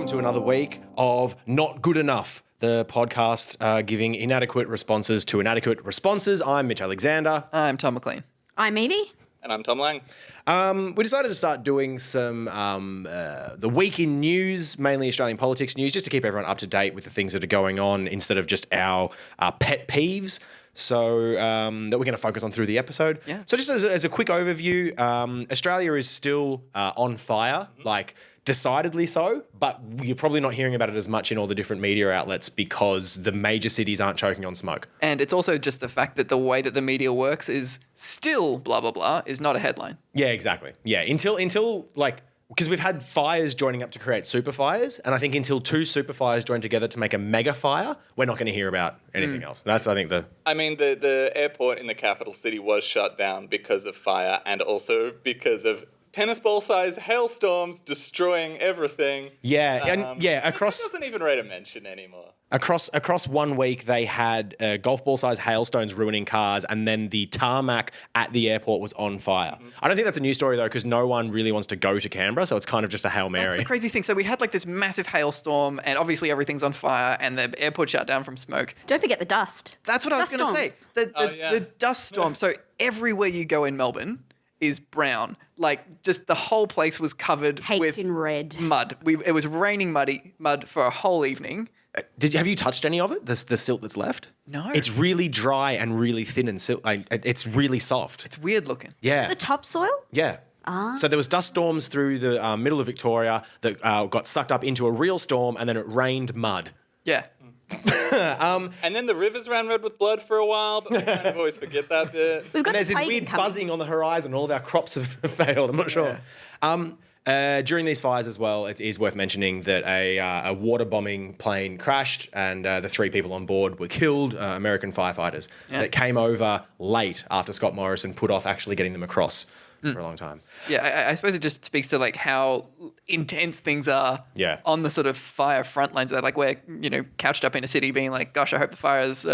welcome to another week of Not Good Enough, the podcast giving inadequate responses to inadequate responses. I'm Mitch Alexander. I'm Tom McLean. I'm Evie. And I'm Tom Lang. We decided to start doing some the week in news, mainly Australian politics news, just to keep everyone up to date with the things that are going on instead of just our pet peeves. So that we're going to focus on through the episode. Yeah. So just as a quick overview, Australia is still on fire, like decidedly so, but you're probably not hearing about it as much in all the different media outlets because the major cities aren't choking on smoke. And it's also just the fact that the way that the media works is still blah, blah, blah, is not a headline. Yeah, exactly. Yeah, until like, because we've had fires joining up to create super fires, and I think until two super fires join together to make a mega fire, we're not going to hear about anything else. That's, I think, the airport in the capital city was shut down because of fire and also because of tennis ball-sized hailstorms destroying everything. Yeah, across... It doesn't even rate a mention anymore. Across 1 week, they had golf ball-sized hailstones ruining cars, and then the tarmac at the airport was on fire. Mm-hmm. I don't think that's a news story, though, because no one really wants to go to Canberra, so it's kind of just a Hail Mary. That's the crazy thing. So we had like this massive hailstorm, and obviously everything's on fire, and the airport shut down from smoke. Don't forget the dust. That's what I was going to say. The dust storm. So everywhere you go in Melbourne is brown. Like, just the whole place was covered with in red mud. It was raining mud for a whole evening. Have you touched any of it? The silt that's left? No. It's really dry and really thin and silt. It's really soft. It's weird looking. Yeah. The topsoil? Yeah. So there was dust storms through the middle of Victoria that got sucked up into a real storm, and then it rained mud. Yeah. And then the rivers ran red with blood for a while, but we kind of always forget that bit. We've got And there's this weird buzzing on the horizon. All of our crops have failed. I'm not sure. During these fires as well, it is worth mentioning that a water bombing plane crashed and the 3 people on board were killed, American firefighters, that came over late after Scott Morrison put off actually getting them across for a long time. Yeah, I suppose it just speaks to like how intense things are on the sort of fire front lines. That like we're, couched up in a city being like, gosh, I hope the fire's,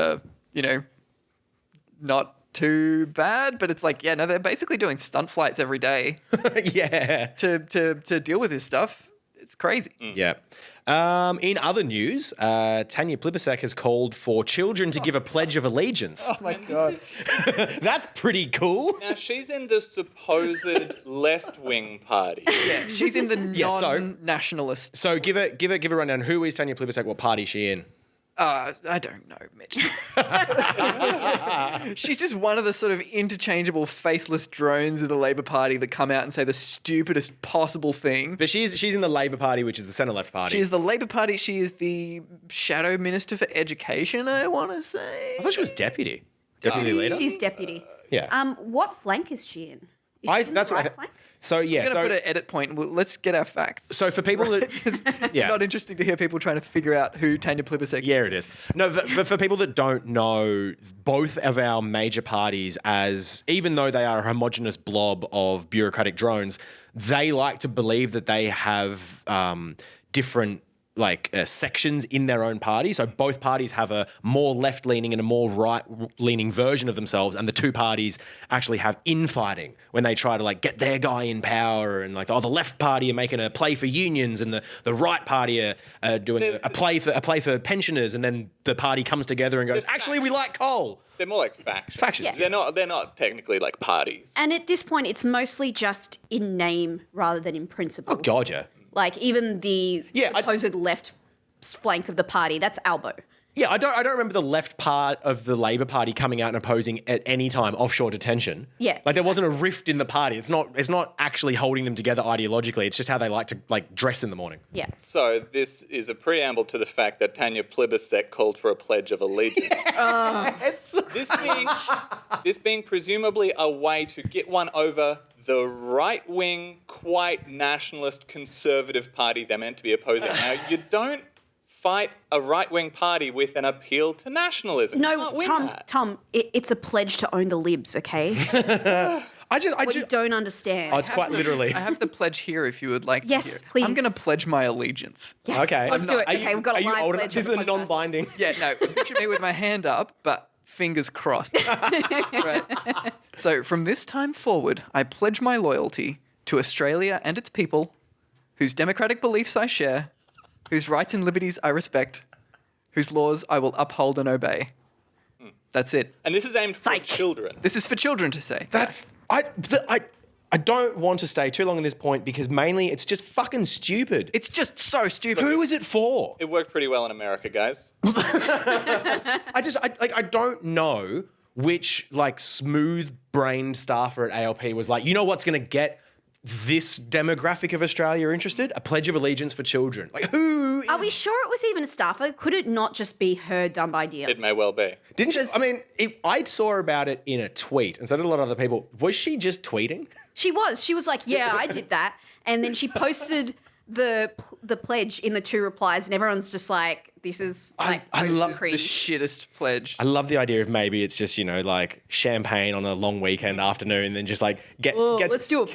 not too bad, but it's like, they're basically doing stunt flights every day. To deal with this stuff. It's crazy. Yeah. In other news, Tanya Plibersek has called for children to give a pledge of allegiance. Oh my God. That's pretty cool. Now, she's in the supposed left-wing party. Yeah, she's in the non-nationalist. So give a rundown. Who is Tanya Plibersek? What party is she in? I don't know, Mitch. She's just one of the sort of interchangeable faceless drones of the Labor Party that come out and say the stupidest possible thing. But she's in the Labor Party, which is the centre-left party. She is the Labor Party. She is the Shadow Minister for Education, I want to say. I thought she was deputy leader. She's deputy. Yeah. What flank is she in? Is she in the right flank? So yeah, I'm going to put an edit point. Well, let's get our facts. So for people that it's not interesting to hear people trying to figure out who Tanya Plibersek is. Yeah, it is. No, but for people that don't know, both of our major parties, as even though they are a homogenous blob of bureaucratic drones, they like to believe that they have different sections in their own party. So both parties have a more left-leaning and a more right-leaning version of themselves, and the two parties actually have infighting when they try to get their guy in power, and the left party are making a play for unions, and the right party are doing a play for pensioners, and then the party comes together and goes, actually, we like coal. They're more like factions. Factions. Yeah. They're not technically like parties. And at this point, it's mostly just in name rather than in principle. Oh, God, yeah. Like even the supposed left flank of the party, that's Albo. Yeah, I don't remember the left part of the Labor Party coming out and opposing at any time offshore detention. Yeah. There wasn't a rift in the party. It's not actually holding them together ideologically. It's just how they like to dress in the morning. Yeah. So this is a preamble to the fact that Tanya Plibersek called for a pledge of allegiance. This being presumably a way to get one over the right-wing, quite nationalist, conservative party they're meant to be opposing. Now, you don't fight a right-wing party with an appeal to nationalism. No, Tom, it's a pledge to own the libs, okay? You don't understand. Oh, it's quite literally. I have the pledge here if you would like to hear. Yes, please. I'm going to pledge my allegiance. Yes, okay. let's do it. Okay, we've got a live pledge. This is a non-binding. Yeah, no, picture me with my hand up, but fingers crossed. Right. So from this time forward, I pledge my loyalty to Australia and its people, whose democratic beliefs I share, whose rights and liberties I respect, whose laws I will uphold and obey. That's it. And this is aimed for children. This is for children to say. I don't want to stay too long on this point because mainly it's just fucking stupid. It's just so stupid. Who is it for? It worked pretty well in America, guys. I don't know which like smooth-brained staffer at ALP was like, you know what's going to get this demographic of Australia interested? A Pledge of Allegiance for children. Like, who is... Are we sure it was even a staffer? Could it not just be her dumb idea? It may well be. Didn't she? I mean, I saw about it in a tweet, and so did a lot of other people. Was she just tweeting? She was. She was like, yeah, I did that. And then she posted the pledge in the 2 replies, and everyone's just like, this is like I love the cringe. shittest pledge. I love the idea of maybe it's just, you know, like champagne on a long weekend afternoon, and then just like let's do a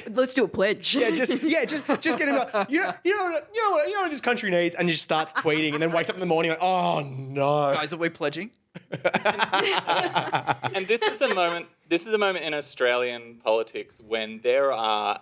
pledge. just get him like, you know what this country needs, and just starts tweeting, and then wakes up in the morning like, oh no, Guys, are we pledging? And this is a moment in Australian politics when there are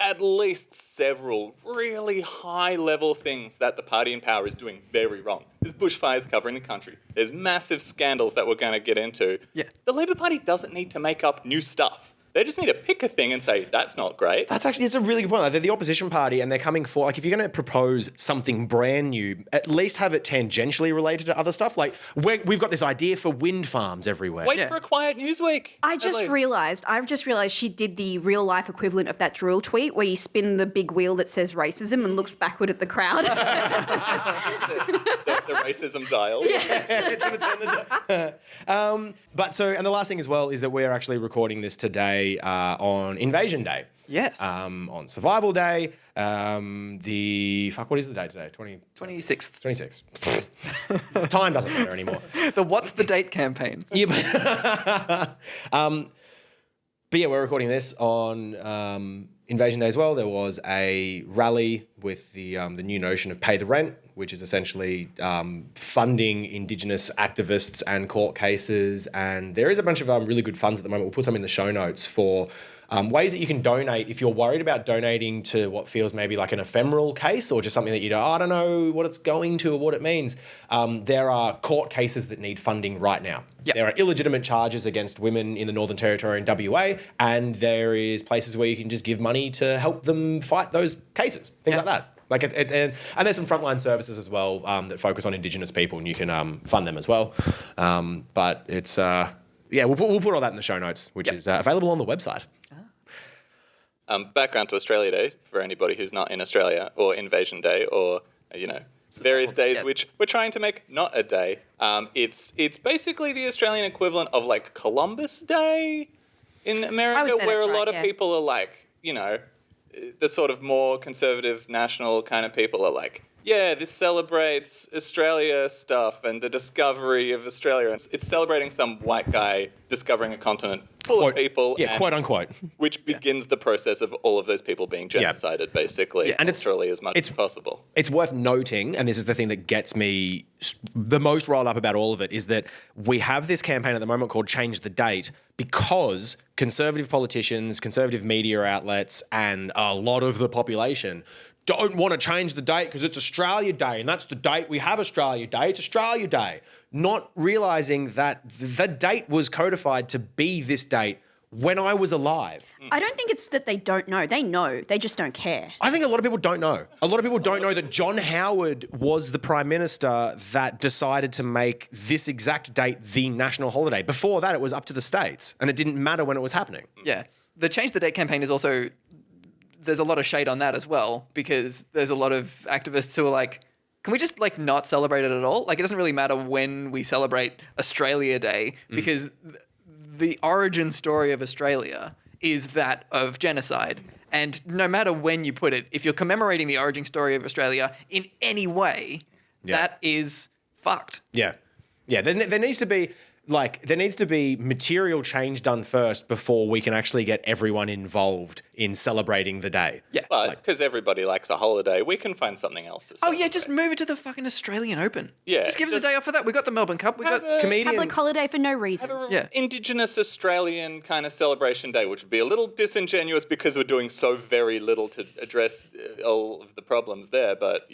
at least several really high-level things that the party in power is doing very wrong. There's bushfires covering the country. There's massive scandals that we're going to get into. Yeah. The Labor Party doesn't need to make up new stuff. They just need to pick a thing and say, that's not great. it's a really good point. Like, they're the opposition party, and they're coming for, like, if you're going to propose something brand new, at least have it tangentially related to other stuff. Like, we've got this idea for wind farms everywhere. Wait for a quiet news week. I've just realised she did the real life equivalent of that drill tweet where you spin the big wheel that says racism and looks backward at the crowd. the racism dial. Yes. And the last thing as well is that we're actually recording this today on Invasion Day. Yes. On Survival Day. What is the date today? 26th. 26th. Time doesn't matter anymore. The What's the Date campaign. Yeah, but yeah, we're recording this on Invasion Day as well. There was a rally with the new notion of pay the rent, which is essentially funding Indigenous activists and court cases. And there is a bunch of really good funds at the moment. We'll put some in the show notes for ways that you can donate if you're worried about donating to what feels maybe like an ephemeral case or just something that you go, I don't know what it's going to or what it means. There are court cases that need funding right now. Yep. There are illegitimate charges against women in the Northern Territory and WA, and there is places where you can just give money to help them fight those cases, things like that. Like and there's some frontline services as well that focus on Indigenous people, and you can fund them as well. But it's we'll put all that in the show notes, which is available on the website. Background to Australia Day for anybody who's not in Australia, or Invasion Day, or various days which we're trying to make not a day. It's basically the Australian equivalent of like Columbus Day in America, where a lot of people are like, the sort of more conservative national kind of people are like, yeah, this celebrates Australia stuff and the discovery of Australia. It's celebrating some white guy discovering a continent full of people. Yeah, quote unquote. Which begins the process of all of those people being genocided, basically, and culturally as much as possible. It's worth noting, and this is the thing that gets me the most riled up about all of it, is that we have this campaign at the moment called Change the Date because conservative politicians, conservative media outlets, and a lot of the population don't want to change the date because it's Australia Day and that's the date we have Australia Day. It's Australia Day. Not realising that the date was codified to be this date when I was alive. I don't think it's that they don't know. They know. They just don't care. I think a lot of people don't know. A lot of people don't know that John Howard was the Prime Minister that decided to make this exact date the national holiday. Before that, it was up to the states and it didn't matter when it was happening. Yeah. The Change the Date campaign is also... There's a lot of shade on that as well, because there's a lot of activists who are like, can we just like not celebrate it at all? Like, it doesn't really matter when we celebrate Australia Day, because the origin story of Australia is that of genocide. And no matter when you put it, if you're commemorating the origin story of Australia in any way, that is fucked. Yeah. Yeah. There needs to be... there needs to be material change done first before we can actually get everyone involved in celebrating the day. Yeah. But because everybody likes a holiday, we can find something else to celebrate. Oh, yeah, just move it to the fucking Australian Open. Yeah. Just give us a day off for that. We got the Melbourne Cup. We got comedian. Public holiday for no reason. Have a Indigenous Australian kind of celebration day, which would be a little disingenuous because we're doing so very little to address all of the problems there. But,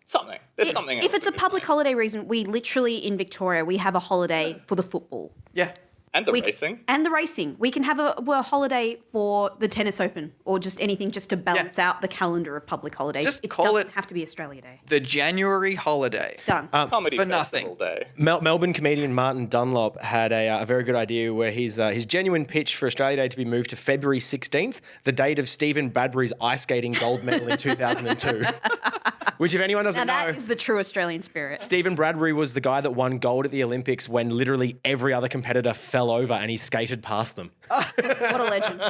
Something. There's something. If else it's a we can public find. holiday reason, we literally in Victoria we have a holiday for the football. Yeah. And the We- racing. And the racing. We can have a holiday for the tennis open or just anything just to balance out the calendar of public holidays. Just it call doesn't it- have to be Australia Day. The January holiday. Done. Comedy for Festival nothing. Day. Melbourne comedian Martin Dunlop had a very good idea where his genuine pitch for Australia Day to be moved to February 16th, the date of Stephen Bradbury's ice skating gold medal in 2002. Which, if anyone Now doesn't know, that is the true Australian spirit. Stephen Bradbury was the guy that won gold at the Olympics when literally every other competitor fell over and he skated past them. What a legend.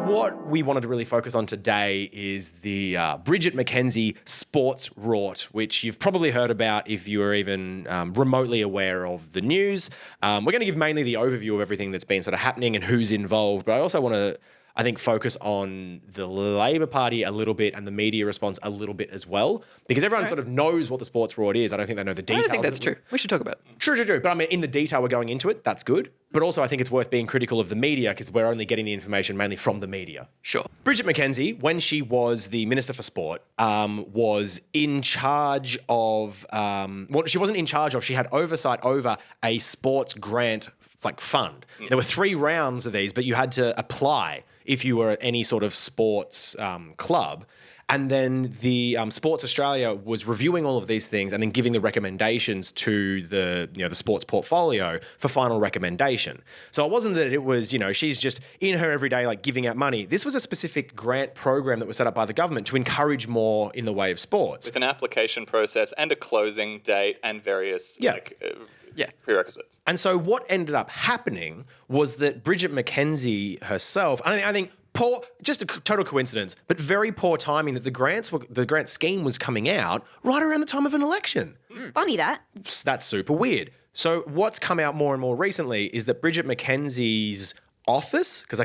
What we wanted to really focus on today is the Bridget McKenzie sports rort, which you've probably heard about if you were even remotely aware of the news. We're going to give mainly the overview of everything that's been sort of happening and who's involved, but I also want to, I think, focus on the Labor Party a little bit and the media response a little bit as well, because everyone sort of knows what the sports rort is. I don't think they know the I details. don't think that's of it. true. We should talk about it. True. But I mean, in the detail we're going into it, that's good. But also I think it's worth being critical of the media because we're only getting the information mainly from the media. Sure. Bridget McKenzie, when she was the Minister for Sport, was in charge of, she wasn't in charge of, she had oversight over a sports grant fund. There were 3 rounds of these, but you had to apply if you were at any sort of sports club. And then the Sports Australia was reviewing all of these things and then giving the recommendations to the sports portfolio for final recommendation. So it wasn't that it was, she's just in her everyday giving out money. This was a specific grant program that was set up by the government to encourage more in the way of sports. With an application process and a closing date and various prerequisites. And so what ended up happening was that Bridget McKenzie herself, I think just a total coincidence, but very poor timing that the grant scheme was coming out right around the time of an election. Funny that. That's super weird. So what's come out more and more recently is that Bridget McKenzie's office, because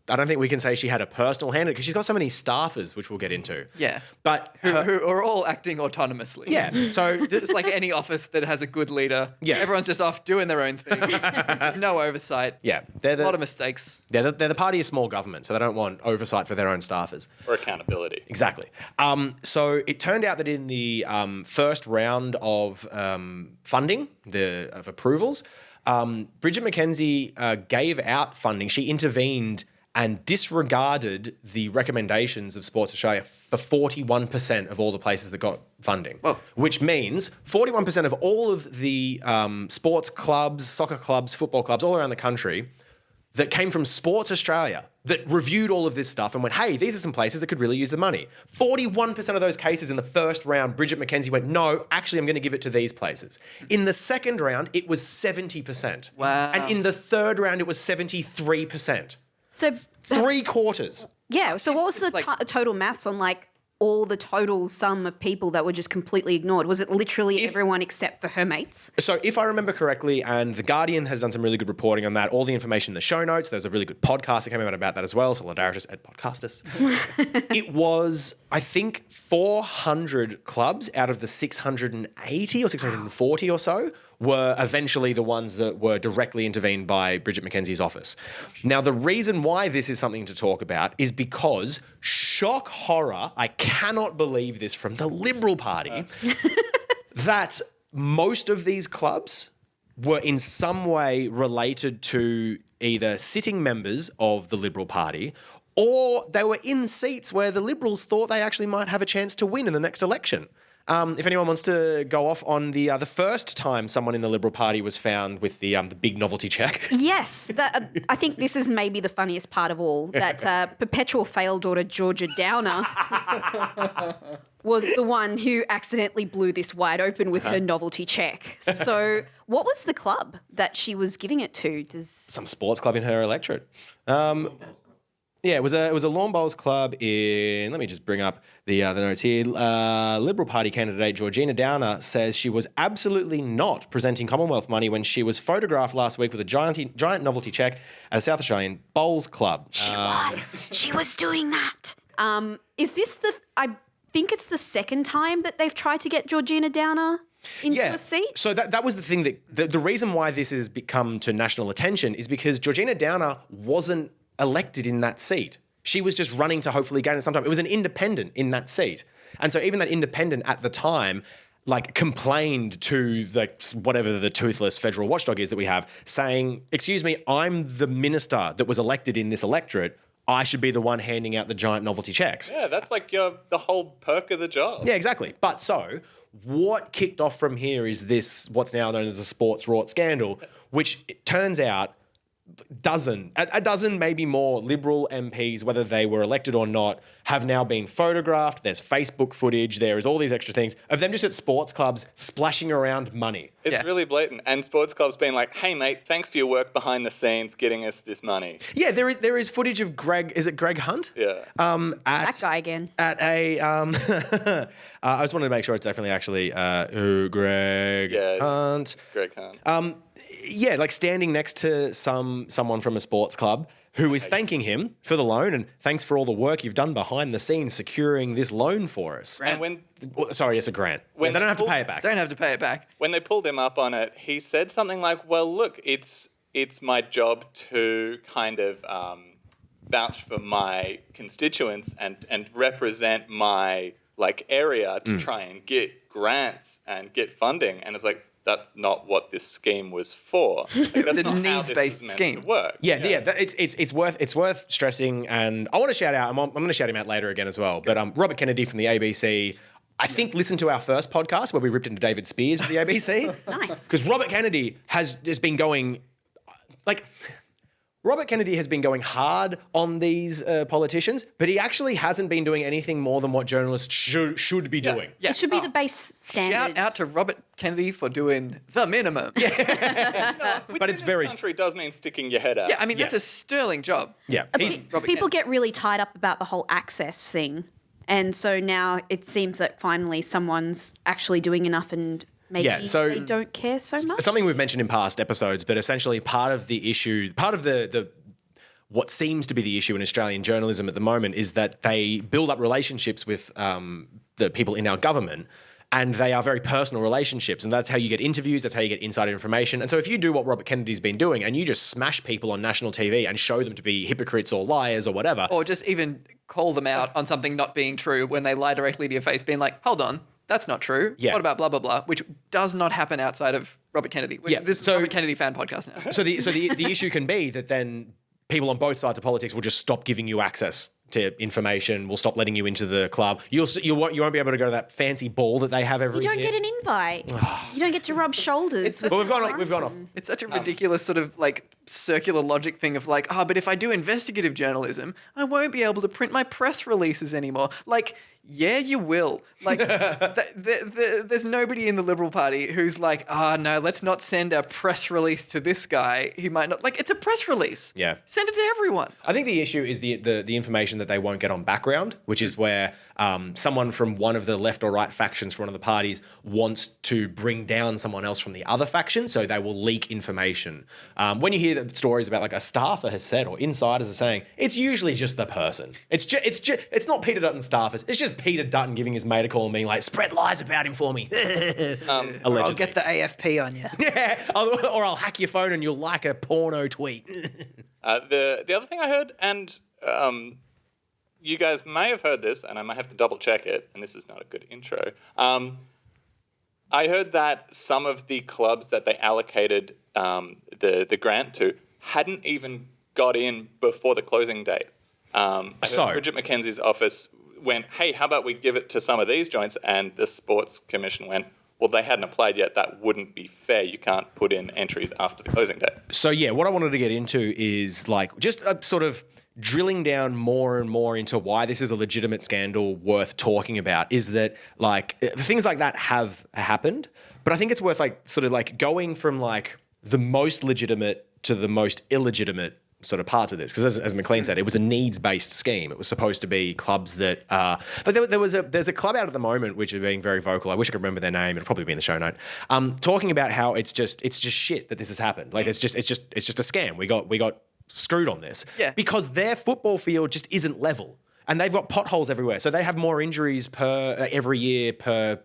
I don't think we can say she had a personal hand because she's got so many staffers, which we'll get into. Yeah. But Who are all acting autonomously. yeah, so It's like any office that has a good leader. Yeah. Everyone's just off doing their own thing. With no oversight. yeah, A lot of mistakes. they're the party of small government, so they don't want oversight for their own staffers. Or accountability. Exactly. So it turned out that in the first round of funding, of approvals, Bridget McKenzie gave out funding. She intervened and disregarded the recommendations of Sports Australia for 41% of all the places that got funding. Whoa. Which means 41% of all of the sports clubs, soccer clubs, football clubs all around the country that came from Sports Australia that reviewed all of this stuff and went, hey, these are some places that could really use the money. 41% of those cases in the first round, Bridget McKenzie went, no, actually, I'm going to give it to these places. In the second round, it was 70%. Wow. And in the third round, it was 73%. So 3/4. yeah. So what was the It's like- total maths on all the total sum of people that were just completely ignored? Was it literally everyone except for her mates? So if I remember correctly, and The Guardian has done some really good reporting on that, all the information in the show notes, there's a really good podcast that came out about that as well, Solidaritas et Podcastus. It was, I think, 400 clubs out of the 680 or 640 or so were eventually the ones that were directly intervened by Bridget McKenzie's office. Now, the reason why this is something to talk about is because, shock horror, I cannot believe this from the Liberal Party, that most of these clubs were in some way related to either sitting members of the Liberal Party or they were in seats where the Liberals thought they actually might have a chance to win in the next election. If anyone wants to go off on the first time someone in the Liberal Party was found with the big novelty check. Yes, I think this is maybe the funniest part of all, that perpetual fail daughter Georgia Downer was the one who accidentally blew this wide open with her novelty check. So what was the club that she was giving it to? Some sports club in her electorate. Yeah, it was a lawn bowls club in. Let me just bring up the notes here. Liberal Party candidate Georgina Downer says she was absolutely not presenting Commonwealth money when she was photographed last week with a giant novelty check at a South Australian bowls club. She was doing that. Is this I think it's the second time that they've tried to get Georgina Downer into a seat? So that was the thing that the reason why this has become to national attention is because Georgina Downer wasn't elected in that seat. She was just running to hopefully gain it sometime. It was an independent in that seat. And so even that independent at the time, like, complained to whatever the toothless federal watchdog is that we have, saying, excuse me, I'm the minister that was elected in this electorate. I should be the one handing out the giant novelty checks. Yeah, that's like the whole perk of the job. Yeah, exactly. But so what kicked off from here is this, what's now known as a sports rort scandal, which it turns out a dozen, maybe more Liberal MPs, whether they were elected or not, have now been photographed. There's Facebook footage. There is all these extra things of them just at sports clubs splashing around money. It's really blatant. And sports clubs being like, hey, mate, thanks for your work behind the scenes getting us this money. Yeah, there is footage of Greg. Is it Greg Hunt? Yeah. That guy again. At a, I just wanted to make sure it's definitely actually Greg Hunt. It's Greg Hunt. Yeah, like standing next to someone from a sports club who is thanking him for the loan and thanks for all the work you've done behind the scenes securing this loan for us. And Sorry, it's a grant. When they don't they have to pay it back. Don't have to pay it back. when they pulled him up on it, he said something like, well, look, it's my job to kind of vouch for my constituents and represent my area to try and get grants and get funding. And it's like, that's not what this scheme was for. Like, that's a not how this needs-based was meant scheme. to work. Yeah. It's worth stressing, and I want to shout out. I'm going to shout him out later again as well. But Robert Kennedy from the ABC, I think, listened to our first podcast where we ripped into David Spears of the ABC. Nice. Because Robert Kennedy has been going Robert Kennedy has been going hard on these politicians, but he actually hasn't been doing anything more than what journalists should be doing. Yeah. It should be the base standard. Shout out to Robert Kennedy for doing the minimum. Which But it's in very- this country does mean sticking your head out. Yeah, I mean, that's a sterling job. Yeah. He's, Robert People Kennedy. get really tied up about the whole access thing. And so now it seems that finally someone's actually doing enough and maybe they don't care so much. Something we've mentioned in past episodes, but essentially part of the issue, part of the what seems to be the issue in Australian journalism at the moment is that they build up relationships with the people in our government, and they are very personal relationships, and that's how you get interviews, that's how you get insider information. And so if you do what Robert Kennedy's been doing and you just smash people on national TV and show them to be hypocrites or liars or whatever. Or just even call them out on something not being true when they lie directly to your face, being like, hold on, that's not true. Yeah. What about blah, blah, blah, which does not happen outside of Robert Kennedy. Yeah, This is so- a Robert Kennedy fan podcast now. So the issue can be that then people on both sides of politics will just stop giving you access to information. Will stop letting you into the club. You won't be able to go to that fancy ball that they have every You year. don't get an invite. You don't get to rub shoulders. with But we've gone the off. and- It's such a ridiculous sort of circular logic thing of but if I do investigative journalism, I won't be able to print my press releases anymore. Yeah, you will. There's nobody in the Liberal Party who's like, no, let's not send a press release to this guy. He might not. It's a press release. Yeah. Send it to everyone. I think the issue is the information that they won't get on background, which is where someone from one of the left or right factions from one of the parties wants to bring down someone else from the other faction, so they will leak information. When you hear the stories about a staffer has said or insiders are saying, it's usually just the person. It's not Peter Dutton's staffers. It's just Peter Dutton giving his mate a call and being like, spread lies about him for me. I'll Allegedly. get the AFP on you. Yeah, or I'll hack your phone and you'll like a porno tweet. The other thing I heard, and you guys may have heard this, and I might have to double check it, and this is not a good intro. I heard that some of the clubs that they allocated the grant to hadn't even got in before the closing date. I heard Bridget McKenzie's office went, hey, how about we give it to some of these joints? And the Sports Commission went, well, they hadn't applied yet. That wouldn't be fair. You can't put in entries after the closing date. So yeah, what I wanted to get into is just a sort of drilling down more and more into why this is a legitimate scandal worth talking about is that things like that have happened, but I think it's worth going from the most legitimate to the most illegitimate sort of parts of this, because as McLean said, it was a needs-based scheme. It was supposed to be clubs that, there's a club out at the moment which are being very vocal. I wish I could remember their name. It'll probably be in the show note. Talking about how it's just shit that this has happened. It's just a scam. We got screwed on this because their football field just isn't level, and they've got potholes everywhere. So they have more injuries every year per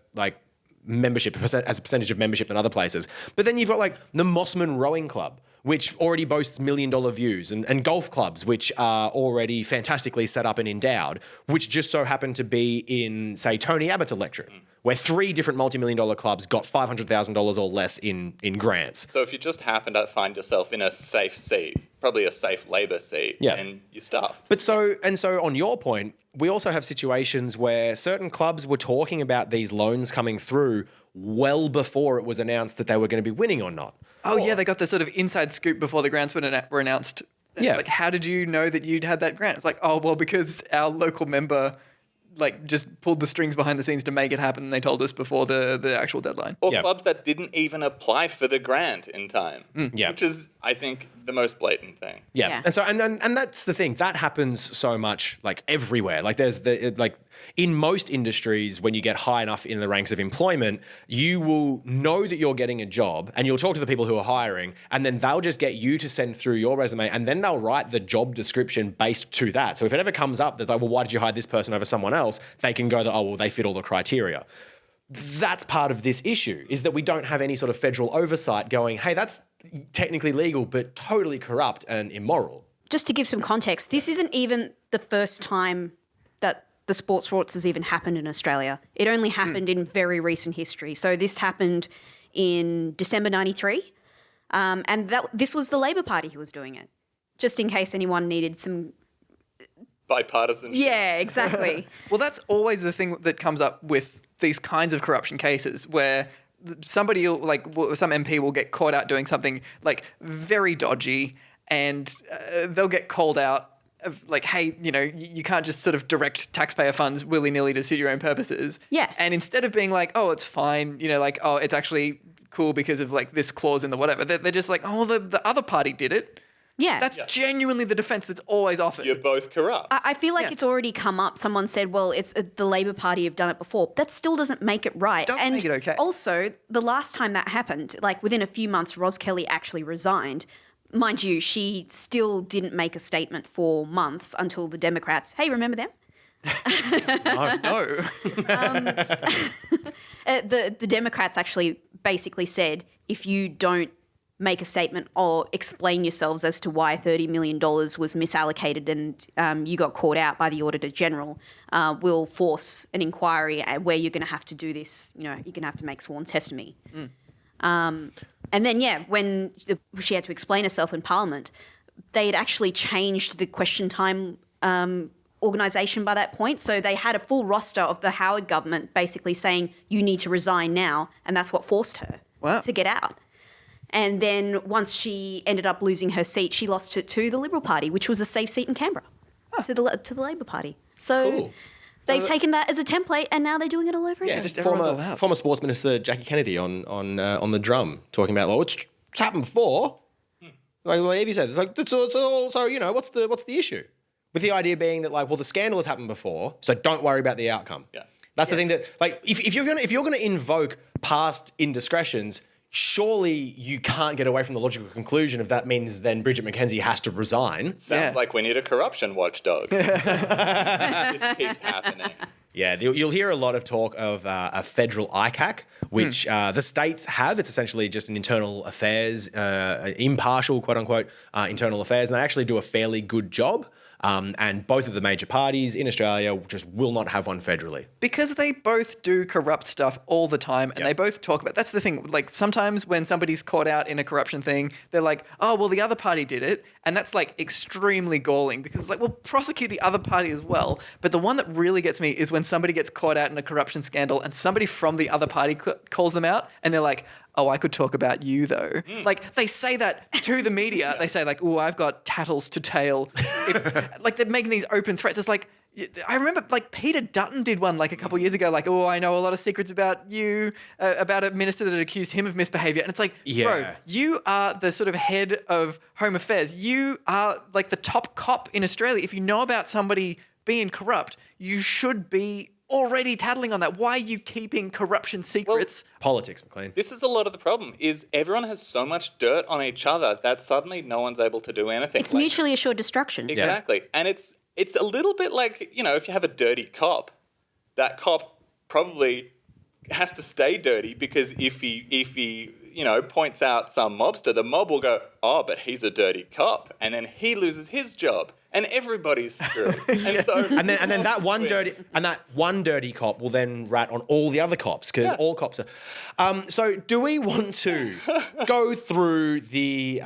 membership as a percentage of membership than other places. But then you've got the Mossman Rowing Club, which already boasts $1 million views, and golf clubs, which are already fantastically set up and endowed, which just so happen to be in, say, Tony Abbott's electorate, where 3 different multi-million-dollar clubs got $500,000 or less in grants. So if you just happen to find yourself in a safe seat, probably a safe Labor seat, and you stuff. But so on your point, we also have situations where certain clubs were talking about these loans coming through well before it was announced that they were going to be winning or not. Oh, yeah, they got the sort of inside scoop before the grants were announced. It's Yeah. like, how did you know that you'd had that grant? It's like, oh, well, because our local member just pulled the strings behind the scenes to make it happen, and they told us before the actual deadline. Or clubs that didn't even apply for the grant in time. Yeah. Which is, I think, the most blatant thing. Yeah. And so and that's the thing. That happens so much everywhere. There's in most industries, when you get high enough in the ranks of employment, you will know that you're getting a job and you'll talk to the people who are hiring, and then they'll just get you to send through your resume, and then they'll write the job description based to that. So if it ever comes up that well, why did you hire this person over someone else? They can go they fit all the criteria. That's part of this issue, is that we don't have any sort of federal oversight going, hey, that's technically legal, but totally corrupt and immoral. Just to give some context, this isn't even the first time that the sports rorts has even happened in Australia. It only happened in very recent history. So this happened in December 93, and this was the Labor Party who was doing it, just in case anyone needed some... Bipartisan. Yeah, exactly. Well, that's always the thing that comes up with these kinds of corruption cases, where somebody some MP will get caught out doing something very dodgy, and they'll get called out of hey, you can't just sort of direct taxpayer funds willy-nilly to suit your own purposes. Yeah. And instead of being oh, it's fine, oh, it's actually cool because of this clause in the whatever, they're just oh, the other party did it. Yeah. That's genuinely the defense that's always offered. You're both corrupt. I feel like it's already come up. Someone said, well, it's the Labor Party have done it before. That still doesn't make it right. Doesn't make it okay. Also, the last time that happened, within a few months, Ros Kelly actually resigned. Mind you, she still didn't make a statement for months until the Democrats, hey, remember them? No. The Democrats actually basically said, if you don't make a statement or explain yourselves as to why $30 million was misallocated and you got caught out by the Auditor General, we'll force an inquiry where you're going to have to do this, you're going to have to make sworn testimony. And then, when she had to explain herself in Parliament, they had actually changed the question time organisation by that point. So they had a full roster of the Howard government basically saying, you need to resign now, and that's what forced her to get out. And then once she ended up losing her seat, she lost it to the Liberal Party, which was a safe seat in Canberra, to the Labor Party. So Cool. they've taken that as a template, and now they're doing it all over again. just everyone's allowed. Former Sports Minister Jackie Kennedy on the drum talking about, it's happened before. Like Evie said, it's all. So what's the issue? With the idea being that the scandal has happened before, so don't worry about the outcome. Yeah. That's the thing that if you're gonna invoke past indiscretions, surely you can't get away from the logical conclusion of that means then Bridget McKenzie has to resign. Sounds like we need a corruption watchdog. This keeps happening. Yeah, you'll hear a lot of talk of a federal ICAC, which the states have. It's essentially just an internal affairs, impartial, quote unquote, internal affairs, and they actually do a fairly good job. And both of the major parties in Australia just will not have one federally. Because they both do corrupt stuff all the time, and they both talk about... That's the thing. Sometimes when somebody's caught out in a corruption thing, they're like, oh, well, the other party did it. And that's, extremely galling because, well, prosecute the other party as well. But the one that really gets me is when somebody gets caught out in a corruption scandal and somebody from the other party calls them out, and they're like, oh, I could talk about you, though. They say that to the media. They say, oh, I've got tattles to tale. They're making these open threats. It's I remember, Peter Dutton did one, a couple of years ago, oh, I know a lot of secrets about you, about a minister that accused him of misbehaviour. And it's bro, you are the sort of head of Home Affairs. You are, the top cop in Australia. If you know about somebody being corrupt, you should be already tattling on that. Why are you keeping corruption secrets? Politics, McLean. This is a lot of the problem, is everyone has so much dirt on each other that suddenly no one's able to do anything. It's mutually assured destruction. Exactly. And it's a little bit if you have a dirty cop, that cop probably has to stay dirty because if he points out some mobster, the mob will go, oh, but he's a dirty cop. And then he loses his job. And everybody's screwed. And so and then that one dirty cop will then rat on all the other cops because all cops are. So do we want to go through the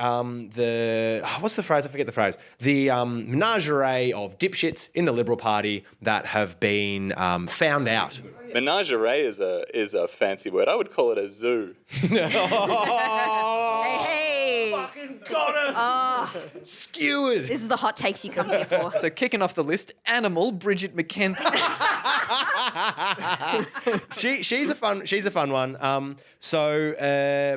what's the phrase? I forget the phrase. The menagerie of dipshits in the Liberal Party that have been found out. Menagerie is a fancy word. I would call it a zoo. Hey. Fucking got it. Skewered. This is the hot takes you come here for. So kicking off the list, Animal, Bridget McKenzie. She's a fun one. So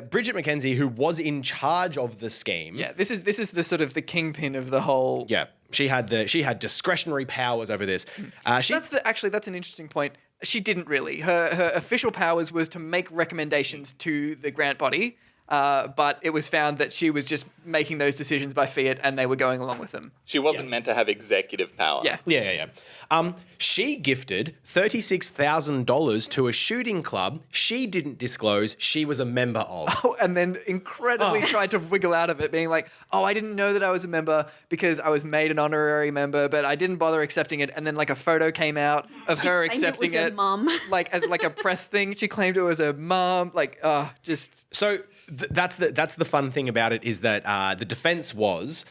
Bridget McKenzie, who was in charge of the scheme. Yeah, this is the sort of the kingpin of the whole. Yeah, she had discretionary powers over this. That's an interesting point. She didn't really. Her official powers was to make recommendations to the grant body, but it was found that she was just making those decisions by fiat, and they were going along with them. She wasn't meant to have executive power. Yeah. She gifted $36,000 to a shooting club she didn't disclose she was a member of. Oh, and then incredibly tried to wiggle out of it, being like, oh, I didn't know that I was a member because I was made an honorary member, but I didn't bother accepting it. And then like a photo came out of her accepting it was a mum. like as like a press thing. She claimed it was a mum. So that's the fun thing about it is that the defense was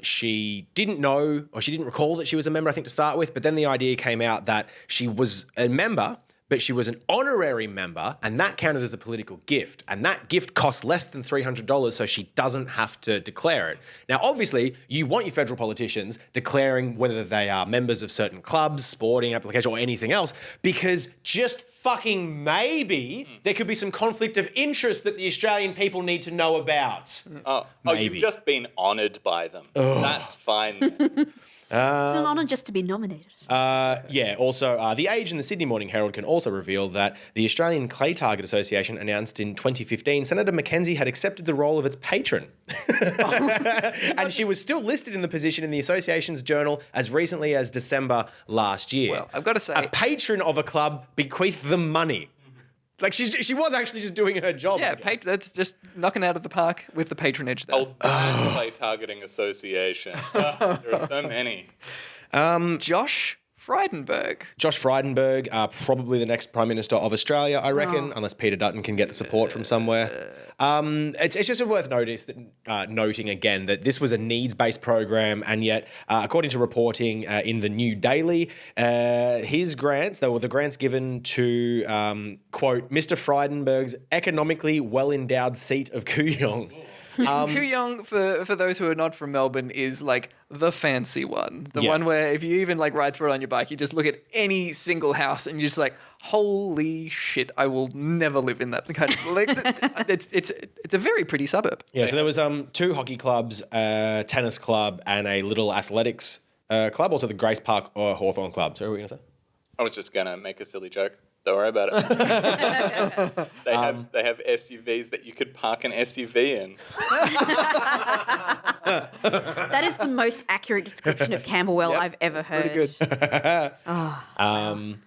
she didn't know or she didn't recall that she was a member, I think, to start with. But then the idea came out that she was a member, but she was an honorary member, and that counted as a political gift. And that gift cost less than $300, so she doesn't have to declare it. Now, obviously, you want your federal politicians declaring whether they are members of certain clubs, sporting application, or anything else, because just fucking maybe there could be some conflict of interest that the Australian people need to know about. You've just been honoured by them. That's fine then. It's an honour just to be nominated. Also, The Age and the Sydney Morning Herald can also reveal that the Australian Clay Target Association announced in 2015 Senator Mackenzie had accepted the role of its patron. And she was still listed in the position in the association's journal as recently as December last year. Well, I've got to say, a patron of a club bequeathed them money. Like, she was actually just doing her job. yeah, that's just knocking out of the park with the patronage there. Play targeting association. There are so many. Josh Frydenberg. Josh Frydenberg, probably the next Prime Minister of Australia, I reckon, unless Peter Dutton can get the support from somewhere. It's just worth noting again that this was a needs-based program, and yet, according to reporting in the New Daily, his grants, the grants given to, quote, Mr. Frydenberg's economically well-endowed seat of Kooyong. Kooyong, for those who are not from Melbourne, is like the fancy one. The one where if you even like ride through it on your bike, you just look at any single house and you're just like, holy shit, I will never live in that kind of like it's a very pretty suburb. Yeah, so there was 2 hockey clubs, a tennis club, and a little athletics club, also the Grace Park or Hawthorn Club. So what were you going to say? I was just going to make a silly joke. Don't worry about it. They have SUVs that you could park an SUV in. That is the most accurate description of Camberwell I've ever heard. Pretty good. I've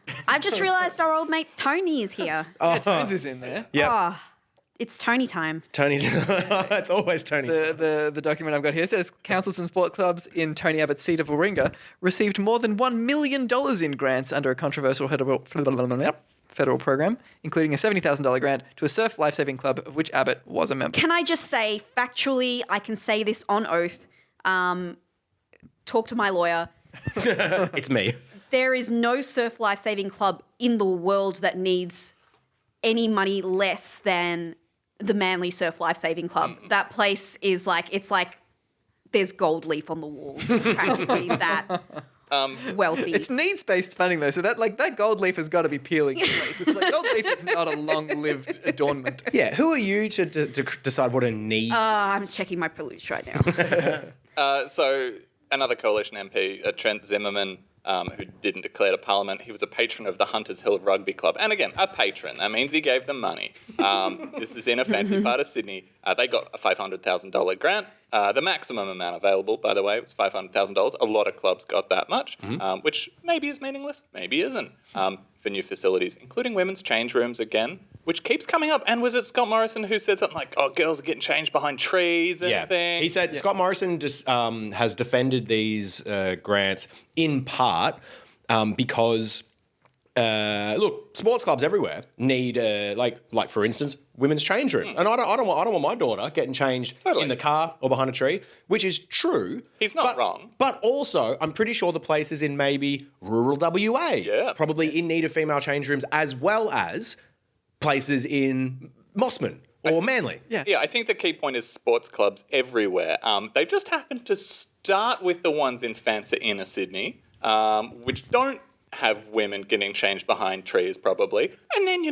just realised our old mate Tony is here. Tones is in there. Yeah. It's Tony time. Tony, it's always Tony's. The document I've got here says councils and sport clubs in Tony Abbott's seat of Warringah received more than $1 million in grants under a controversial federal program, including a $70,000 grant to a surf lifesaving club of which Abbott was a member. Can I just say, factually, I can say this on oath, talk to my lawyer. It's me. There is no surf lifesaving club in the world that needs any money less than the Manly Surf Lifesaving Club. That place is it's like there's gold leaf on the walls. It's practically that wealthy. It's needs-based funding though, so that gold leaf has got to be peeling in place. It's like gold leaf is not a long-lived adornment. Yeah, who are you to decide what a need is? I'm checking my privilege right now. So another coalition MP, Trent Zimmerman, who didn't declare to Parliament. He was a patron of the Hunters Hill Rugby Club. And again, a patron. That means he gave them money. This is in a fancy part of Sydney. They got a $500,000 grant. The maximum amount available, by the way, was $500,000. A lot of clubs got that much, which maybe is meaningless, maybe isn't, for new facilities, including women's change rooms again, which keeps coming up. And was it Scott Morrison who said something like, "Oh, girls are getting changed behind trees and things"? He said Scott Morrison just has defended these grants in part because. Look, sports clubs everywhere need, like for instance, women's change room, and I don't want my daughter getting changed in the car or behind a tree, which is true. He's not wrong, but also I'm pretty sure the places in maybe rural WA, probably in need of female change rooms, as well as places in Mossman or Manly. Yeah, I think the key point is sports clubs everywhere. They've just happened to start with the ones in Fancy Inner Sydney, which don't have women getting changed behind trees probably. And then,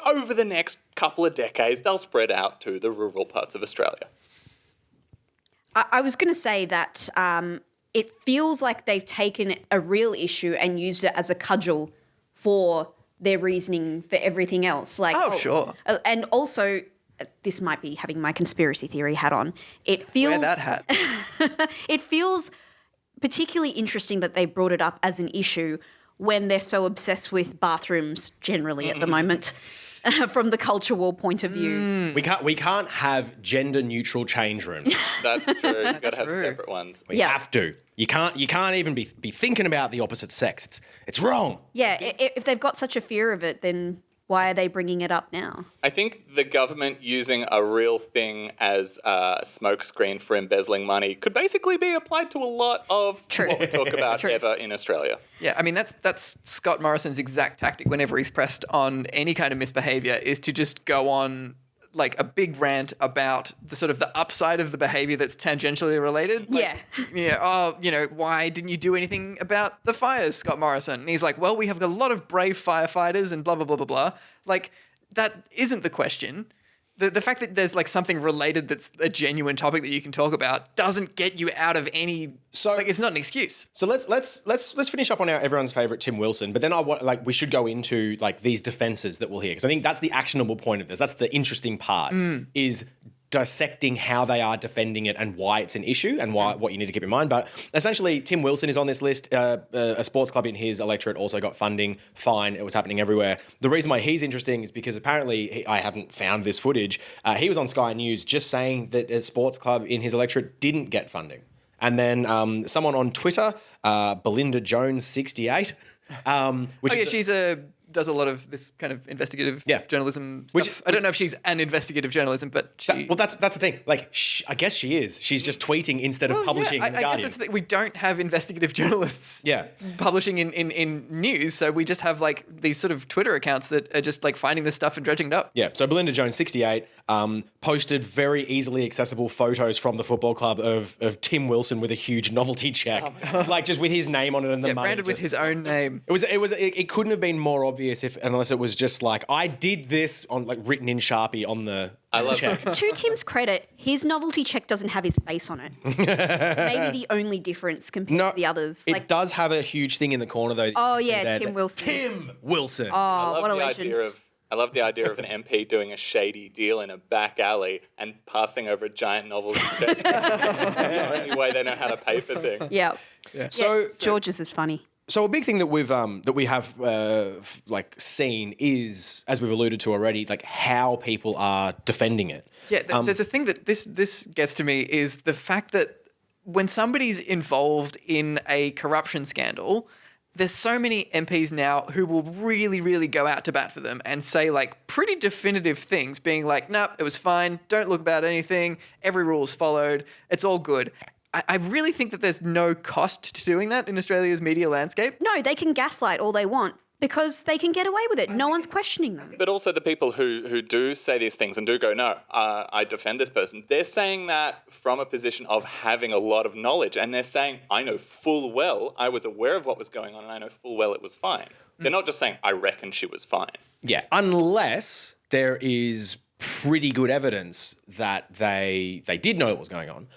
over the next couple of decades, they'll spread out to the rural parts of Australia. I was going to say that it feels like they've taken a real issue and used it as a cudgel for their reasoning for everything else. Sure. And also, this might be having my conspiracy theory hat on. It feels... Wear that hat. It feels particularly interesting that they brought it up as an issue when they're so obsessed with bathrooms generally at the moment, from the culture war point of view. We can't have gender neutral change rooms. That's true. You've got to have separate ones. We have to. You can't even be thinking about the opposite sex. It's wrong. Yeah, if they've got such a fear of it, then why are they bringing it up now? I think the government using a real thing as a smokescreen for embezzling money could basically be applied to a lot of what we talk about ever in Australia. Yeah, I mean, that's Scott Morrison's exact tactic whenever he's pressed on any kind of misbehaviour, is to just go on like a big rant about the sort of the upside of the behaviour that's tangentially related. Why didn't you do anything about the fires, Scott Morrison? And he's like, well, we have a lot of brave firefighters and blah, blah, blah, blah, blah. Like, that isn't the question. The fact that there's like something related that's a genuine topic that you can talk about doesn't get you out of any. So it's not an excuse. So let's finish up on everyone's favorite Tim Wilson, but then we should go into like these defenses that we'll hear, because I think that's the actionable point of this. That's the interesting part is dissecting how they are defending it and why it's an issue and what you need to keep in mind. But essentially, Tim Wilson is on this list. A sports club in his electorate also got funding. Fine, it was happening everywhere. The reason why he's interesting is because apparently, I haven't found this footage, he was on Sky News just saying that a sports club in his electorate didn't get funding. And then someone on Twitter, Belinda Jones 68, she's does a lot of this kind of investigative journalism stuff. I don't know if she's an investigative journalism, but she... that's the thing. Like, I guess she is. She's just tweeting instead of publishing in The Guardian. I guess we don't have investigative journalists publishing in news, so we just have like these sort of Twitter accounts that are just like finding this stuff and dredging it up. Yeah, so Belinda Jones, 68, posted very easily accessible photos from the football club of Tim Wilson with a huge novelty check, like just with his name on it and the money. Branded with his own name. It couldn't have been more obvious unless it was just like, I did this on like written in Sharpie on the check. To Tim's credit, his novelty check doesn't have his face on it. Maybe the only difference compared to the others. It does have a huge thing in the corner though. Oh yeah, Tim Wilson. Tim Wilson. Oh, what a legend. I love the idea of an MP doing a shady deal in a back alley and passing over a giant novelty check. The only way they know how to pay for things. Yeah. So George's is funny. So a big thing that we have seen is, as we've alluded to already, like how people are defending it. Yeah, there's a thing that this gets to me is the fact that when somebody's involved in a corruption scandal, there's so many MPs now who will really, really go out to bat for them and say like pretty definitive things, being like, nope, it was fine, don't look about anything, every rule is followed, it's all good. I really think that there's no cost to doing that in Australia's media landscape. No, they can gaslight all they want because they can get away with it. No one's questioning them. But also the people who do say these things and do go, no, I defend this person, they're saying that from a position of having a lot of knowledge. And they're saying, I know full well, I was aware of what was going on and I know full well it was fine. They're not just saying, I reckon she was fine. Yeah, unless there is pretty good evidence that they did know what was going on.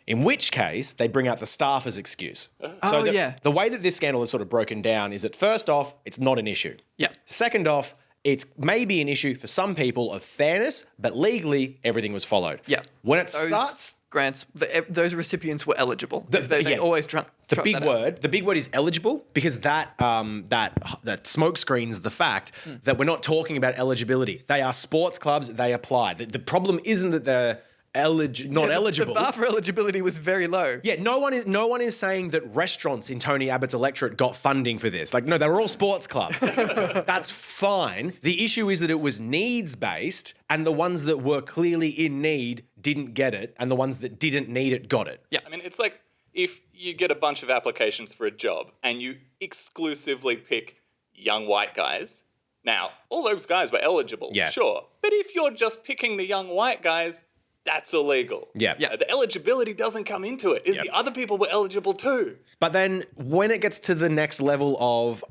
In which case, they bring out the staff as excuse. The way that this scandal is sort of broken down is that first off, it's not an issue. Yeah. Second off, it's maybe an issue for some people of fairness, but legally everything was followed. Yeah. When it Those starts, grants, those recipients were eligible. They yeah. always the big word is eligible, because that smoke screens the fact that we're not talking about eligibility. They are sports clubs. They apply. The problem isn't that they're not eligible. The bar for eligibility was very low. Yeah, no one is saying that restaurants in Tony Abbott's electorate got funding for this. Like, no, they were all sports club. That's fine. The issue is that it was needs-based, and the ones that were clearly in need didn't get it, and the ones that didn't need it got it. Yeah, I mean, it's like if you get a bunch of applications for a job and you exclusively pick young white guys. Now, all those guys were eligible, sure. But if you're just picking the young white guys, that's illegal. Yeah. The eligibility doesn't come into it. The other people were eligible too. But then when it gets to the next level of,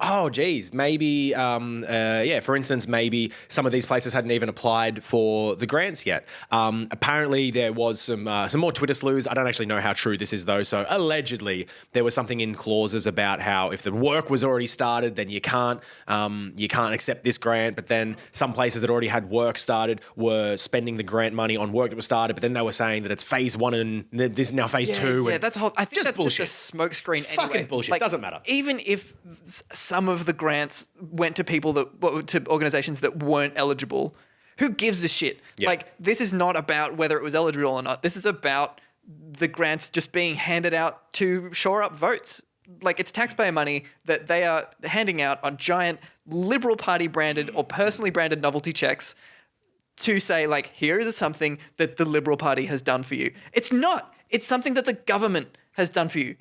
maybe, for instance, maybe some of these places hadn't even applied for the grants yet. Apparently there was some more Twitter sleuths. I don't actually know how true this is though. So allegedly there was something in clauses about how if the work was already started, then you can't accept this grant. But then some places that already had work started were spending the grant money on work that was started. But then they were saying that it's phase 1 and this is now phase 2. Yeah, and that's a whole. I think that's bullshit. just a smokescreen. Fucking anyway. bullshit. Doesn't matter. Even if some of the grants went to people to organizations that weren't eligible, who gives a shit? Yeah. Like, this is not about whether it was eligible or not. This is about the grants just being handed out to shore up votes. Like, it's taxpayer money that they are handing out on giant Liberal Party branded or personally branded novelty checks to say, like, here is something that the Liberal Party has done for you. It's not. It's something that the government has done for you.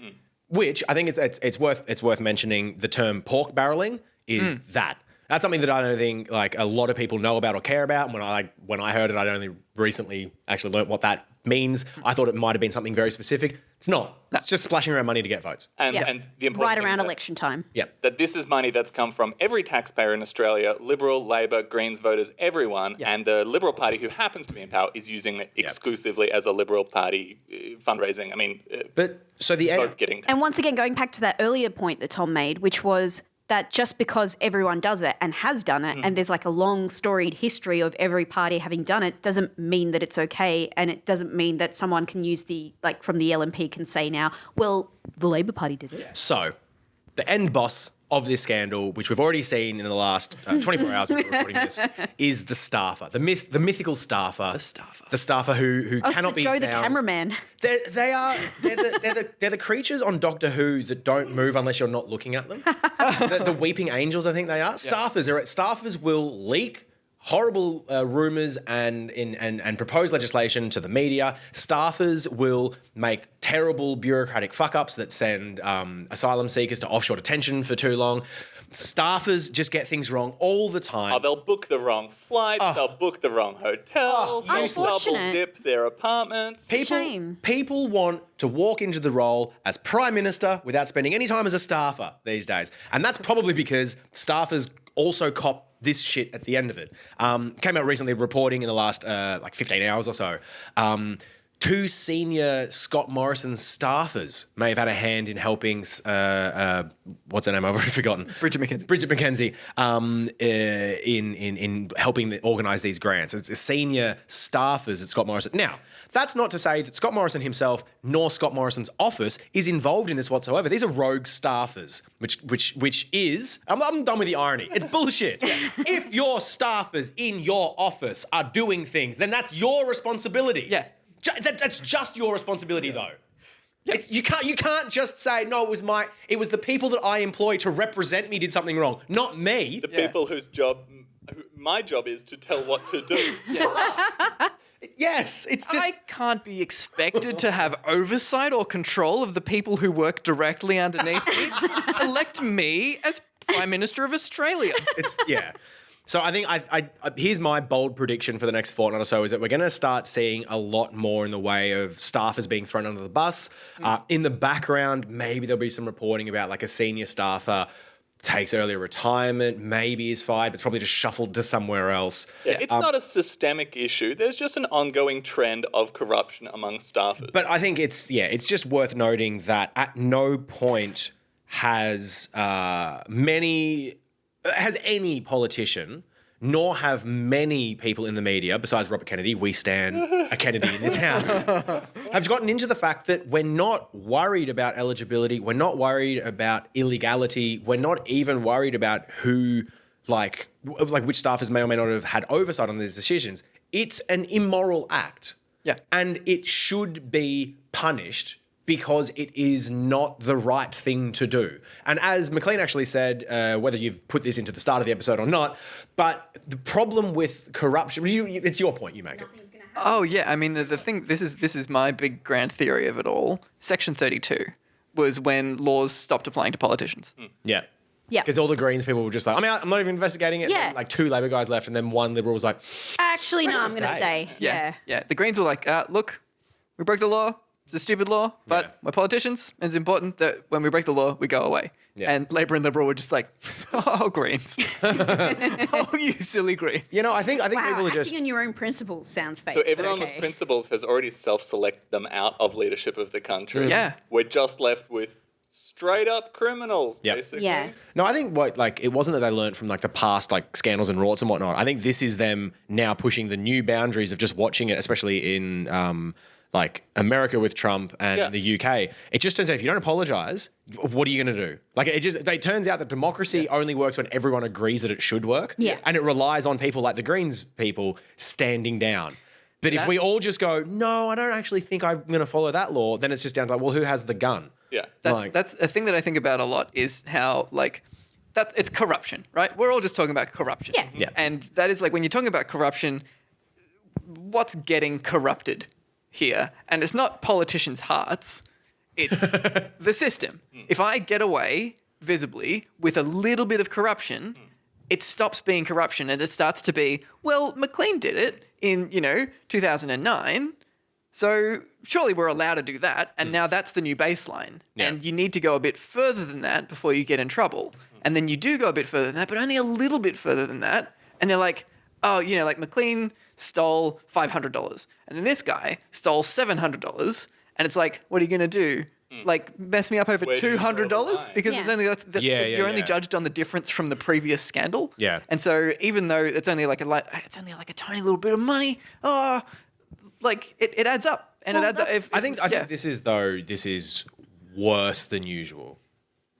Which I think it's worth mentioning. The term pork barreling is that. That's something that I don't think like a lot of people know about or care about. And when I heard it, I'd only recently actually learnt what that means. I thought it might have been something very specific. It's not. It's just splashing around money to get votes. And the important Right thing around is election time. Yeah. that this is money that's come from every taxpayer in Australia, Liberal, Labor, Greens voters, everyone, and the Liberal Party, who happens to be in power, is using it exclusively as a Liberal Party fundraising. I mean, But so the vote getting And once again, going back to that earlier point that Tom made, which was that just because everyone does it and has done it, and there's like a long storied history of every party having done it, doesn't mean that it's okay, and it doesn't mean that someone can use from the LNP can say now, well, the Labor Party did it. So the end boss of this scandal, which we've already seen in the last 24 hours when we're recording this, is the staffer, the mythical staffer. The staffer who cannot be Joe, found. the cameraman. They're the creatures on Doctor Who that don't move unless you're not looking at them. the weeping angels, I think they are. Staffers will leak horrible rumours and propose legislation to the media. Staffers will make terrible bureaucratic fuck-ups that send asylum seekers to offshore detention for too long. Staffers just get things wrong all the time. they'll book the wrong flights, they'll book the wrong hotels, they'll double Unfortunate. dip their apartments. Shame. People want to walk into the role as Prime Minister without spending any time as a staffer these days. And that's probably because staffers also cop this shit at the end of it. Came out recently reporting in the last 15 hours or so. 2 senior Scott Morrison staffers may have had a hand in helping, what's her name? I've already forgotten. Bridget McKenzie. Bridget McKenzie in helping organise these grants. It's senior staffers at Scott Morrison. Now, that's not to say that Scott Morrison himself nor Scott Morrison's office is involved in this whatsoever. These are rogue staffers, which is, I'm done with the irony. It's bullshit. If your staffers in your office are doing things, then that's your responsibility. Yeah. That's just your responsibility, though. It's, you can't just say, no, it was the people that I employ to represent me did something wrong, not me. The people whose my job is to tell what to do. Yes, it's just... I can't be expected to have oversight or control of the people who work directly underneath me. Elect me as Prime Minister of Australia. So I think here's my bold prediction for the next fortnight or so is that we're going to start seeing a lot more in the way of staffers being thrown under the bus. In the background, maybe there'll be some reporting about like a senior staffer takes early retirement, maybe is fired, but it's probably just shuffled to somewhere else. Yeah, it's not a systemic issue. There's just an ongoing trend of corruption among staffers. But I think it's just worth noting that at no point has any politician nor have many people in the media, besides Robert Kennedy, we stand a Kennedy in this house, have gotten into the fact that we're not worried about eligibility, we're not worried about illegality, we're not even worried about who, like which staffers may or may not have had oversight on these decisions. It's an immoral act. Yeah. And it should be punished because it is not the right thing to do. And as McLean actually said, whether you've put this into the start of the episode or not, but the problem with corruption, it's your point, you make it. Oh yeah, I mean the thing. This is my big grand theory of it all. Section 32 was when laws stopped applying to politicians. Yeah. Yeah. Because all the Greens people were just like, I mean, I'm not even investigating it. Yeah. Like 2 Labor guys left and then 1 Liberal was like, Actually, no, I'm going to stay. stay. Yeah. Yeah. The Greens were like, look, we broke the law. It's a stupid law, but Yeah. we're politicians, and it's important that when we break the law, we go away. Yeah. And Labor and Liberal were just like, oh, Greens. Oh, you silly Greens. you know, I think Wow, people are acting just... on your own principles sounds fake. So but everyone okay. with principles has already self-selected them out of leadership of the country. Yeah. We're just left with straight up criminals, Yep. basically. Yeah. No, I think it wasn't that they learned from like the past like scandals and rorts and whatnot. I think this is them now pushing the new boundaries of just watching it, especially in like America with Trump and Yeah. the UK. It just turns out if you don't apologize, what are you going to do? Like it turns out that democracy only works when everyone agrees that it should work. Yeah. And it relies on people like the Greens people standing down. But if That- we all just go, no, I don't actually think I'm going to follow that law, then it's just down to like, well, who has the gun? Yeah. That's a thing that I think about a lot is how like that it's corruption, right? We're all just talking about corruption. Yeah. Yeah. And that is like when you're talking about corruption, what's getting corrupted here? And it's not politicians' hearts, it's the system. If I get away visibly with a little bit of corruption, it stops being corruption and it starts to be, well, McLean did it in, 2009. So surely we're allowed to do that. And now that's the new baseline. Yeah. And you need to go a bit further than that before you get in trouble. And then you do go a bit further than that, but only a little bit further than that. And they're like, oh, like McLean stole $500. And then this guy stole $700. And it's like, what are you going to do? Like mess me up over Where do you draw the $200? line? Because Yeah. it's only you're only yeah. judged on the difference from the previous scandal. Yeah. And so even though it's only like a tiny little bit of money, like it adds up. And Well, it adds up. that's- I think this is worse than usual.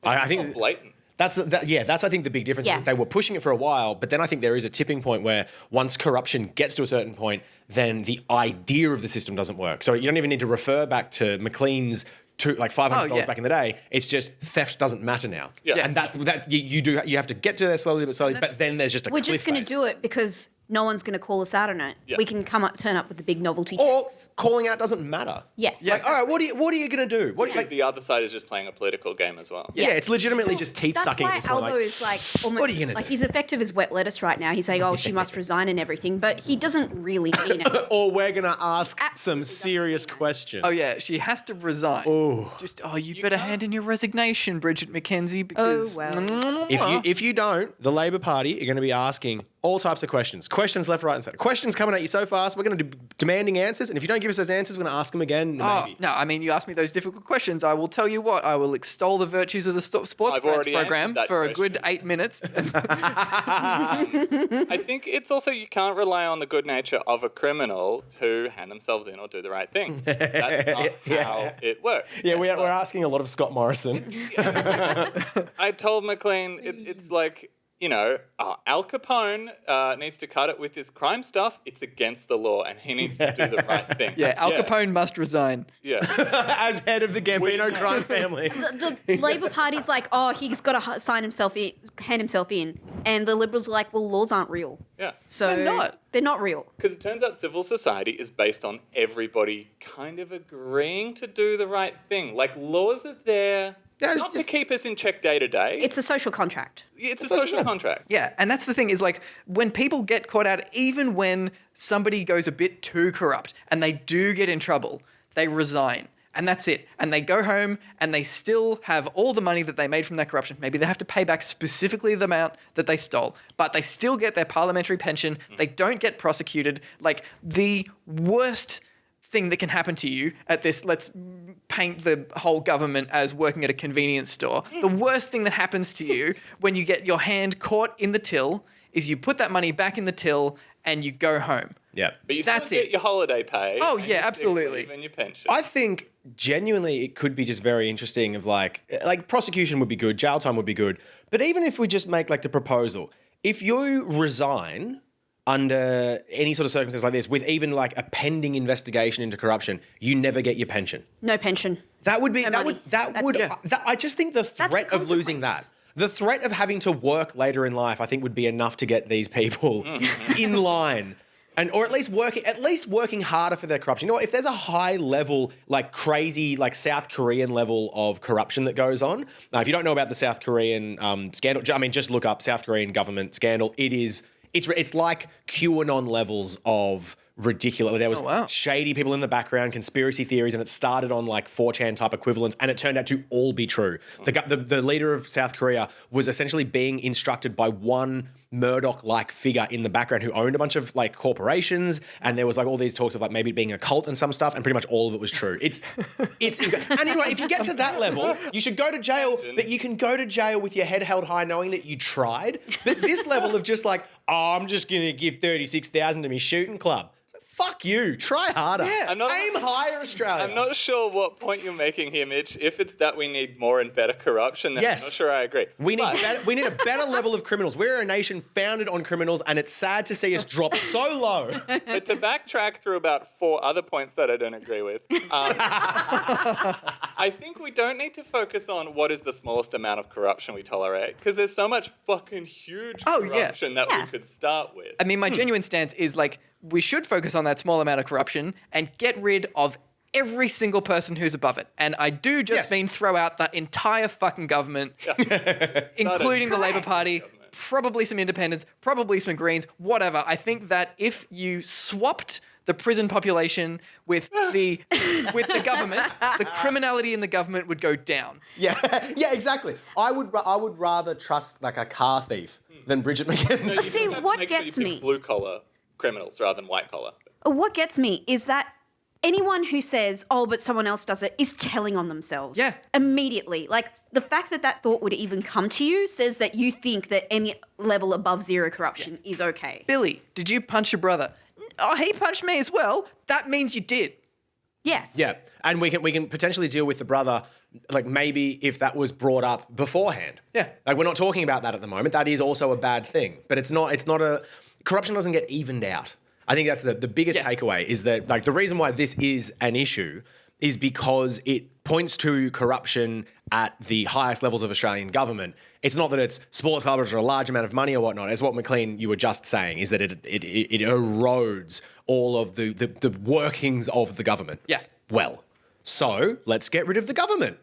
I think More blatant. that's I think the big difference. Yeah. They were pushing it for a while, but then I think there is a tipping point where once corruption gets to a certain point, then the idea of the system doesn't work. So you don't even need to refer back to McLean's like $500 back in the day. It's just theft doesn't matter now. Yeah. And that's that you have to get to there slowly but slowly. But then there's just a We're cliff just going to face. do it because no one's going to call us out on it. Yeah. We can turn up with the big novelty Or checks. calling out doesn't matter. Yeah. Like, all right, what are you going to do? What Because the other side is just playing a political game as well. yeah, it's legitimately just teeth That's sucking. why at this point, Aldo is like almost what are you gonna like do? he's effective as wet lettuce right now. He's saying, "Oh, she must resign and everything," but he doesn't really mean it. Or we're going to ask some Absolutely serious doesn't mean that. questions. Oh yeah, she has to resign. Oh. Just you better hand in your resignation, Bridget McKenzie, because well. If you don't, the Labor Party are going to be asking all types of questions. Questions left, right, and centre. Questions coming at you so fast, we're going to be demanding answers. And if you don't give us those answers, we're going to ask them again. Maybe. No, I mean, you ask me those difficult questions. I will tell you what. I will extol the virtues of the sports I've grants already program answered that for a question. good 8 minutes. I think it's also you can't rely on the good nature of a criminal to hand themselves in or do the right thing. That's not how it works. Yeah, we're asking a lot of Scott Morrison. I told McLean it's like, Al Capone needs to cut it with his crime stuff. It's against the law and he needs to do the right thing. Yeah, Al Capone must resign. Yeah. As head of the Gambino crime family. The Labor Party's like, "Oh, he's got to hand himself in," and the Liberals are like, "Well, laws aren't real, Yeah. so They're not. They're not real." Because it turns out civil society is based on everybody kind of agreeing to do the right thing. Like laws are there Yeah, it's not just- to keep us in check day to day. It's a social contract. It's a social contract. Yeah, and that's the thing is like when people get caught out, even when somebody goes a bit too corrupt and they do get in trouble, they resign. And that's it. And they go home and they still have all the money that they made from that corruption. Maybe they have to pay back specifically the amount that they stole, but they still get their parliamentary pension. They don't get prosecuted. Like the worst thing that can happen to you at this, let's paint the whole government as working at a convenience store. The worst thing that happens to you when you get your hand caught in the till is you put that money back in the till and you go home. Yeah. But you That's still it. get your holiday pay. Oh, and yeah, your sick absolutely. leave and your pension. I think genuinely it could be just very interesting of like prosecution would be good, jail time would be good. But even if we just make like the proposal, if you resign under any sort of circumstance like this with even like a pending investigation into corruption, you never get your pension. No pension. That would be, No money. That's it. I just think the threat of losing consequence. that, the threat of having to work later in life, I think would be enough to get these people in line. And, or at least working harder for their corruption. You know what? If there's a high level, like crazy, like South Korean level of corruption that goes on, now if you don't know about the South Korean scandal, I mean, just look up South Korean government scandal. It's like QAnon levels of ridiculous. There was shady people in the background, conspiracy theories, and it started on like 4chan type equivalents, and it turned out to all be true. The leader of South Korea was essentially being instructed by one Murdoch-like figure in the background who owned a bunch of like corporations, and there was like all these talks of like maybe it being a cult and some stuff, and pretty much all of it was true. And anyway, if you get to that level, you should go to jail, but you can go to jail with your head held high knowing that you tried. But this level of just like, oh, I'm just going to give 36,000 to me shooting club. Fuck you. Try harder. Yeah. Aim higher, Australia. I'm not sure what point you're making here, Mitch. If it's that we need more and better corruption, then Yes. I'm not sure I agree. We need a better level of criminals. We're a nation founded on criminals, and it's sad to see us drop so low. But to backtrack through about 4 other points that I don't agree with, I think we don't need to focus on what is the smallest amount of corruption we tolerate, because there's so much fucking huge corruption that we could start with. I mean, my genuine stance is like, we should focus on that small amount of corruption and get rid of every single person who's above it. And I do just mean throw out the entire fucking government, including the Labour Party, probably some independents, probably some Greens, whatever. I think that if you swapped the prison population with the government, the criminality in the government would go down. Yeah, exactly. I would rather trust like a car thief than Bridget McKenzie. You See, just have to what make sure gets you pick me- blue collar criminals rather than white collar. What gets me is that anyone who says, oh, but someone else does it, is telling on themselves. Yeah. Immediately. Like, the fact that thought would even come to you says that you think that any level above zero corruption is okay. Billy, did you punch your brother? Oh, he punched me as well. That means you did. Yes. Yeah, and we can potentially deal with the brother, like maybe if that was brought up beforehand. Yeah. Like we're not talking about that at the moment. That is also a bad thing, but it's not a corruption doesn't get evened out. I think that's the biggest takeaway is that like the reason why this is an issue is because it points to corruption at the highest levels of Australian government. It's not that it's sports clubs or a large amount of money or whatnot. It's what McLean, you were just saying, is that it erodes all of the workings of the government. Yeah. Well, so let's get rid of the government.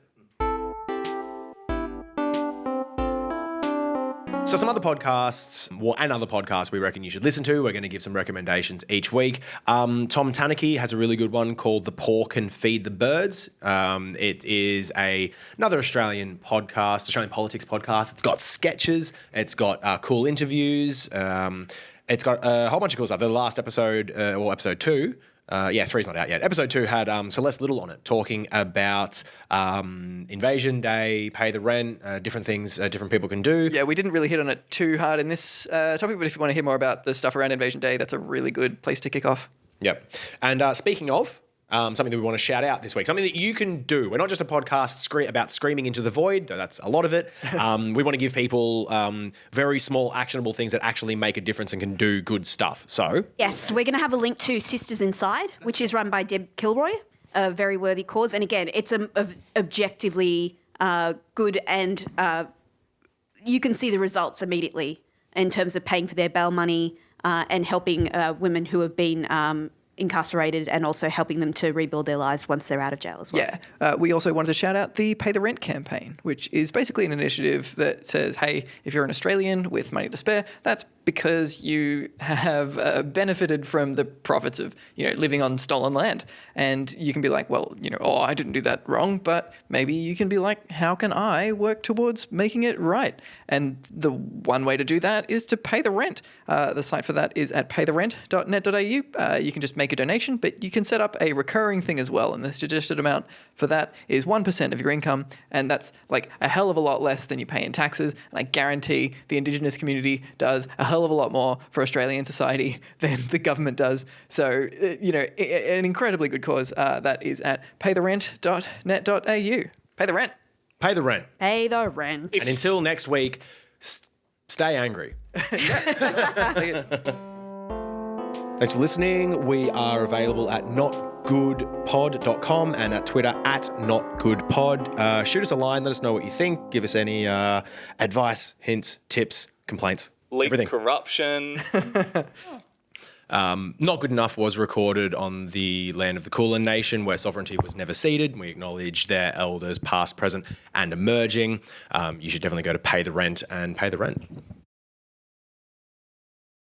So some other podcasts, and other podcasts we reckon you should listen to. We're going to give some recommendations each week. Tom Tanaki has a really good one called The Poor Can Feed the Birds. It is another Australian podcast, Australian politics podcast. It's got sketches. It's got cool interviews. It's got a whole bunch of cool stuff. The last episode, or episode 2, 3's not out yet. Episode 2 had Celeste Little on it, talking about Invasion Day, pay the rent, different things different people can do. Yeah, we didn't really hit on it too hard in this topic, but if you want to hear more about the stuff around Invasion Day, that's a really good place to kick off. Yep. And speaking of, something that we want to shout out this week, something that you can do. We're not just a podcast about screaming into the void, though that's a lot of it. We want to give people very small, actionable things that actually make a difference and can do good stuff. So, Yes, we're going to have a link to Sisters Inside, which is run by Deb Kilroy, a very worthy cause. And again, it's objectively good, and you can see the results immediately in terms of paying for their bail money and helping women who have been incarcerated, and also helping them to rebuild their lives once they're out of jail as well. Yeah. We also wanted to shout out the Pay the Rent campaign, which is basically an initiative that says, hey, if you're an Australian with money to spare, that's because you have benefited from the profits of, living on stolen land. And you can be like, well, I didn't do that wrong, but maybe you can be like, how can I work towards making it right? And the one way to do that is to pay the rent. The site for that is at paytherent.net.au. You can just make make a donation, but you can set up a recurring thing as well. And the suggested amount for that is 1% of your income. And that's like a hell of a lot less than you pay in taxes. And I guarantee the Indigenous community does a hell of a lot more for Australian society than the government does. So, an incredibly good cause. That is at paytherent.net.au. Pay the rent. Pay the rent. Pay the rent. And until next week, stay angry. Thanks for listening. We are available at notgoodpod.com and at Twitter at notgoodpod. Shoot us a line. Let us know what you think. Give us any advice, hints, tips, complaints. Leak everything. corruption. Not Good Enough was recorded on the land of the Kulin Nation, where sovereignty was never ceded. We acknowledge their elders, past, present, and emerging. You should definitely go to Pay the Rent and pay the rent.